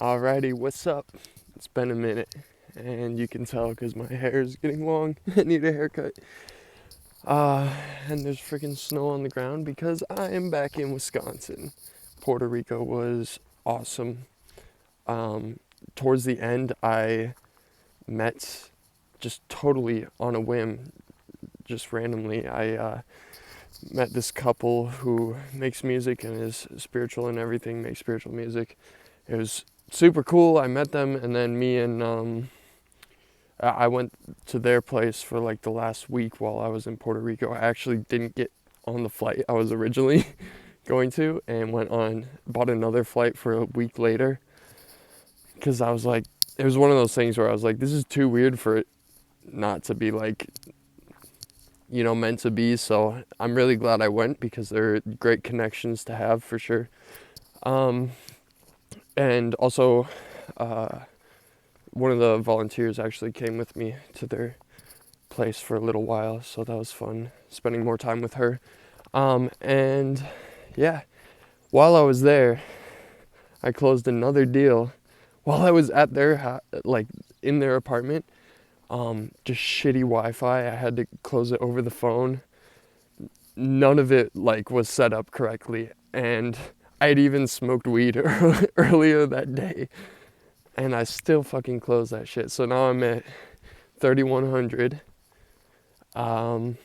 Alrighty, what's up? It's been a minute, and you can tell because my hair is getting long. I need a haircut. And there's freaking snow on the ground because I am back in Wisconsin. Puerto Rico was awesome. Towards the end, I met just totally on a whim, just randomly. I met this couple who makes music and is spiritual and everything, makes spiritual music. It was super cool. I met them, and then me and I went to their place for like the last week while I was in Puerto Rico. I actually didn't get on the flight I was originally going to, and bought another flight for a week later because I was like, it was one of those things where I was like, this is too weird for it not to be like, meant to be. So I'm really glad I went because there are great connections to have for sure. And also, one of the volunteers actually came with me to their place for a little while, so that was fun, spending more time with her. And yeah, while I was there, I closed another deal while I was at their in their apartment. Just shitty Wi-Fi. I had to close it over the phone. None of it was set up correctly, and I had even smoked weed earlier that day, and I still fucking closed that shit. So now I'm at 3100. And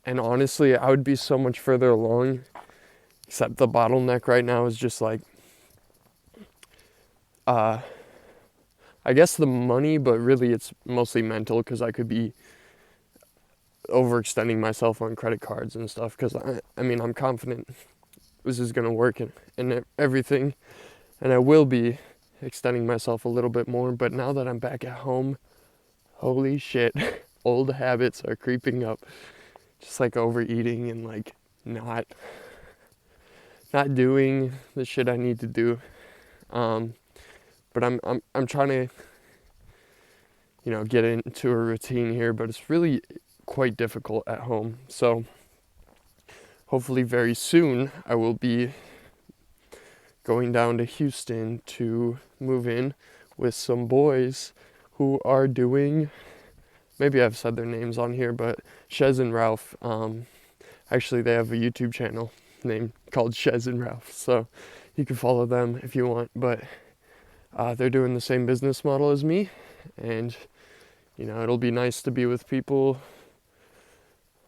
honestly, I would be so much further along, except the bottleneck right now is just I guess the money, but really it's mostly mental because I could be overextending myself on credit cards and stuff because I'm confident this is going to work and everything, and I will be extending myself a little bit more. But now that I'm back at home, holy shit, old habits are creeping up, just like overeating and not doing the shit I need to do. But I'm trying to get into a routine here, but it's really quite difficult at home. So hopefully very soon I will be going down to Houston to move in with some boys who are doing, maybe I've said their names on here, but Shez and Ralph. Actually, they have a YouTube channel named called Shez and Ralph, so you can follow them if you want. But they're doing the same business model as me, and it'll be nice to be with people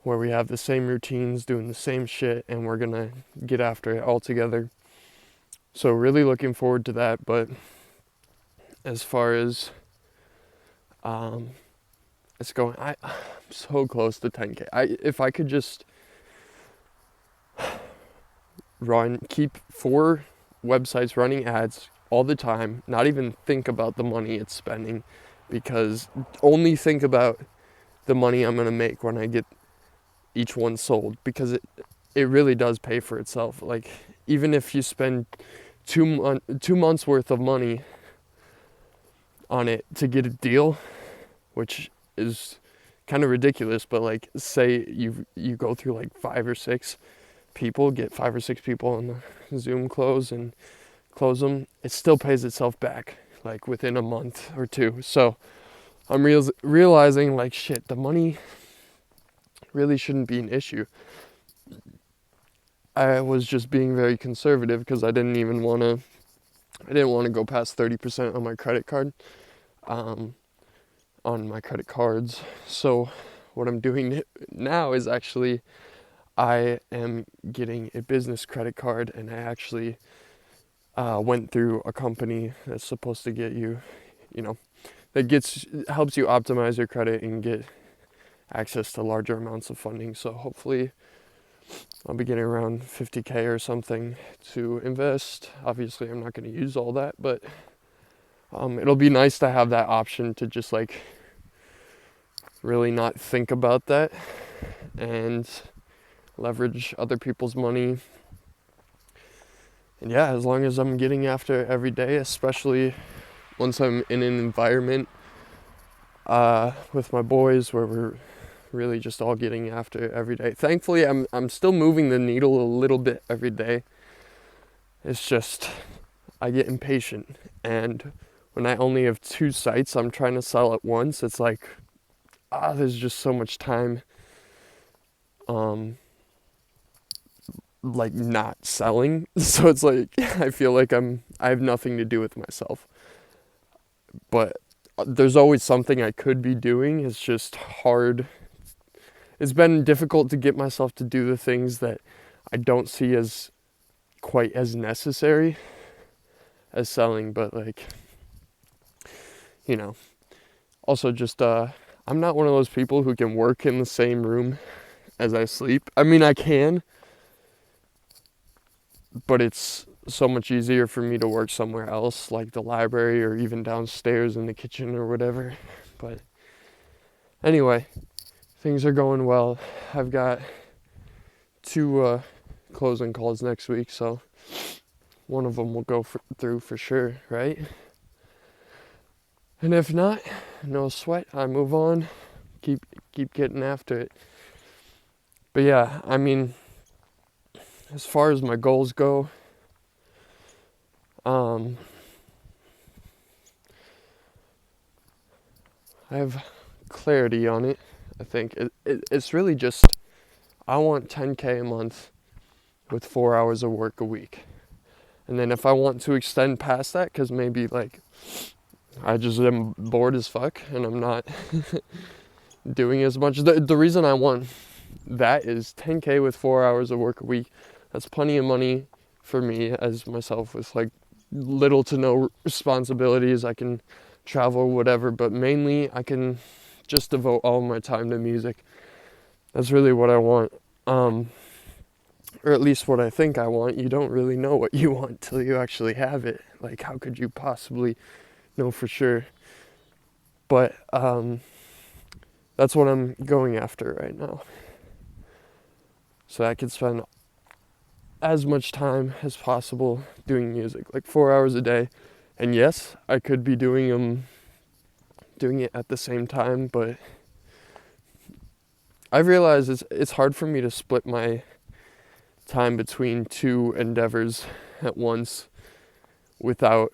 where we have the same routines, doing the same shit, and we're gonna get after it all together. So really looking forward to that. But as far as it's going, I'm so close to 10K. If I could just keep 4 websites running ads all the time, not even think about the money it's spending, because only think about the money I'm gonna make when I get each one sold, because it really does pay for itself. Like, even if you spend 2 months worth of money on it to get a deal, which is kind of ridiculous, but say you go through 5 or 6 people, get 5 or 6 people on the Zoom close and close them, it still pays itself back within a month or 2. So I'm realizing shit, the money really shouldn't be an issue. I was just being very conservative because I didn't want to go past 30% on my credit card, on my credit cards. So what I'm doing now is actually I am getting a business credit card, and I actually went through a company that's supposed to get you, helps you optimize your credit and get access to larger amounts of funding. So hopefully I'll be getting around 50K or something to invest. Obviously I'm not going to use all that, but it'll be nice to have that option to just really not think about that and leverage other people's money. And yeah, as long as I'm getting after it every day, especially once I'm in an environment with my boys where we're really just all getting after it every day. Thankfully, I'm still moving the needle a little bit every day. It's just I get impatient. And when I only have 2 sites I'm trying to sell at once, it's like, there's just so much time, like not selling. So it's like, I feel like I have nothing to do with myself. But there's always something I could be doing. It's just hard. It's been difficult to get myself to do the things that I don't see as quite as necessary as selling, but like, also just I'm not one of those people who can work in the same room as I sleep. I mean, I can, but it's so much easier for me to work somewhere else, like the library or even downstairs in the kitchen or whatever. But anyway, things are going well. I've got 2 closing calls next week, so one of them will go through for sure, right? And if not, no sweat. I move on, keep getting after it. But yeah, I mean, as far as my goals go, I have clarity on it. I think it's really just, I want 10K a month with 4 hours of work a week. And then if I want to extend past that, because maybe like I just am bored as fuck and I'm not doing as much. The reason I want that is 10K with 4 hours of work a week. That's plenty of money for me as myself with like little to no responsibilities. I can travel, whatever, but mainly I can just devote all my time to music. That's really what I want. Or at least what I think I want. You don't really know what you want till you actually have it. Like, how could you possibly know for sure? But that's what I'm going after right now. So I could spend as much time as possible doing music, like 4 hours a day. And yes, I could be doing it at the same time, but I've realized it's hard for me to split my time between 2 endeavors at once without,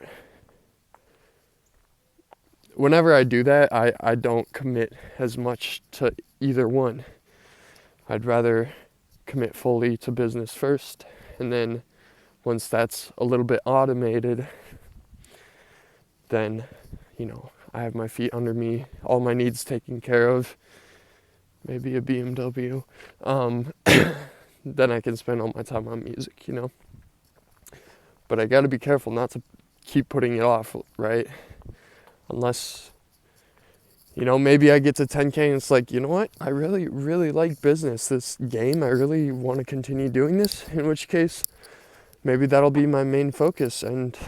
whenever I do that, I don't commit as much to either one. I'd rather commit fully to business first, and then once that's a little bit automated, then, I have my feet under me, all my needs taken care of, maybe a BMW, then I can spend all my time on music, But I gotta be careful not to keep putting it off, right? Unless, maybe I get to 10K and it's like, you know what? I really, really like business, this game. I really want to continue doing this, in which case, maybe that'll be my main focus. And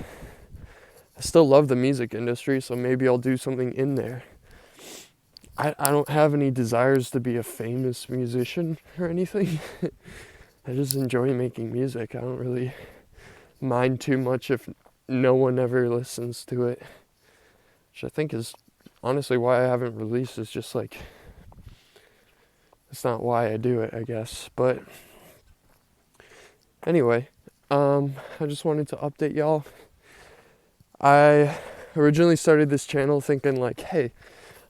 I still love the music industry, so maybe I'll do something in there. I don't have any desires to be a famous musician or anything. I just enjoy making music. I don't really mind too much if no one ever listens to it, which I think is honestly why I haven't released. Is just like, it's not why I do it, I guess. But anyway, I just wanted to update y'all. I originally started this channel thinking like, hey,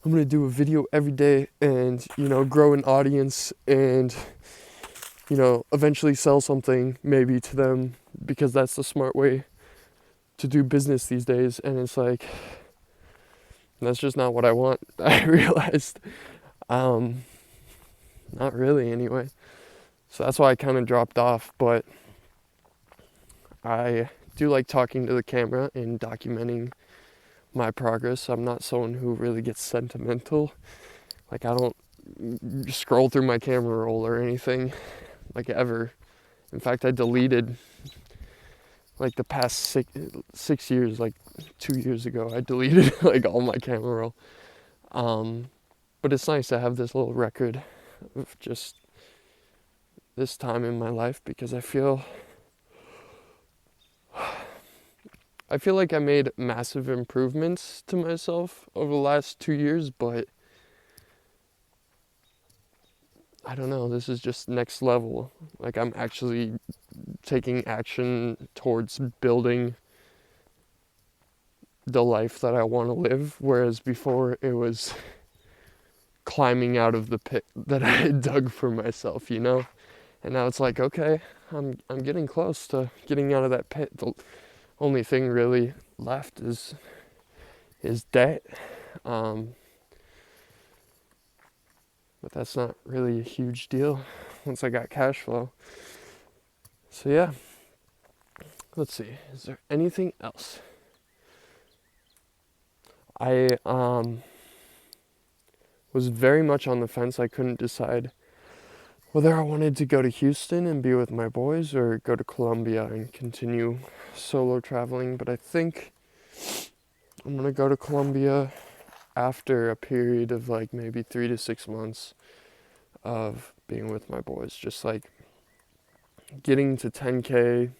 I'm gonna do a video every day and, grow an audience and, eventually sell something maybe to them, because that's the smart way to do business these days. And it's like, that's just not what I want. I realized, not really anyway. So that's why I kind of dropped off, but I do like talking to the camera and documenting my progress. I'm not someone who really gets sentimental. Like, I don't scroll through my camera roll or anything, like, ever. In fact, I deleted, like, the past six years, like 2 years ago, I deleted like all my camera roll. But it's nice to have this little record of just this time in my life, because I feel like I made massive improvements to myself over the last 2 years, but I don't know, this is just next level. Like, I'm actually taking action towards building the life that I want to live, whereas before it was climbing out of the pit that I had dug for myself, you know? And now it's like, okay, I'm getting close to getting out of that pit. The only thing really left is debt. But that's not really a huge deal once I got cash flow. So yeah, let's see. Is there anything else? I was very much on the fence. I couldn't decide whether I wanted to go to Houston and be with my boys or go to Colombia and continue solo traveling, but I think I'm gonna go to Colombia after a period of like maybe 3 to 6 months of being with my boys, just like getting to 10K,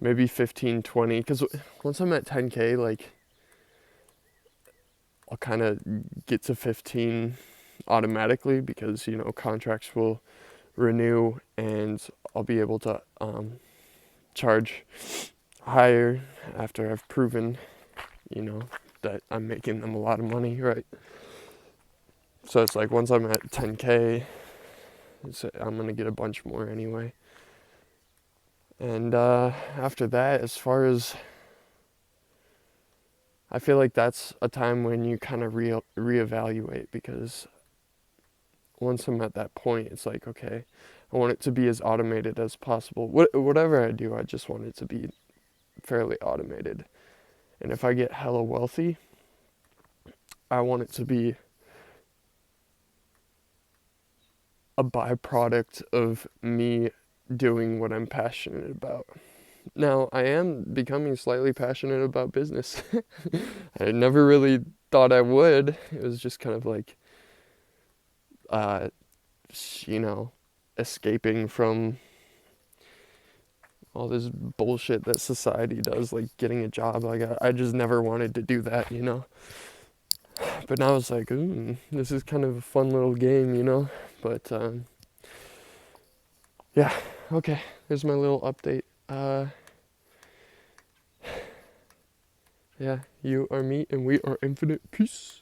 maybe 15, 20, because once I'm at 10K, like I'll kind of get to 15 automatically because, you know, contracts will renew and I'll be able to charge higher after I've proven, you know, that I'm making them a lot of money, right? So it's like once I'm at 10K, I'm gonna get a bunch more anyway. And after that, as far as, I feel like that's a time when you kind of reevaluate, because once I'm at that point, it's like, okay, I want it to be as automated as possible. Whatever I do, I just want it to be fairly automated. And if I get hella wealthy, I want it to be a byproduct of me doing what I'm passionate about. Now, I am becoming slightly passionate about business. I never really thought I would. It was just kind of like, uh, you know, escaping from all this bullshit that society does, like getting a job. Like, I just never wanted to do that, you know? But now it's like, this is kind of a fun little game, you know? But, yeah, okay, there's my little update. Yeah, you are me and we are infinite. Peace.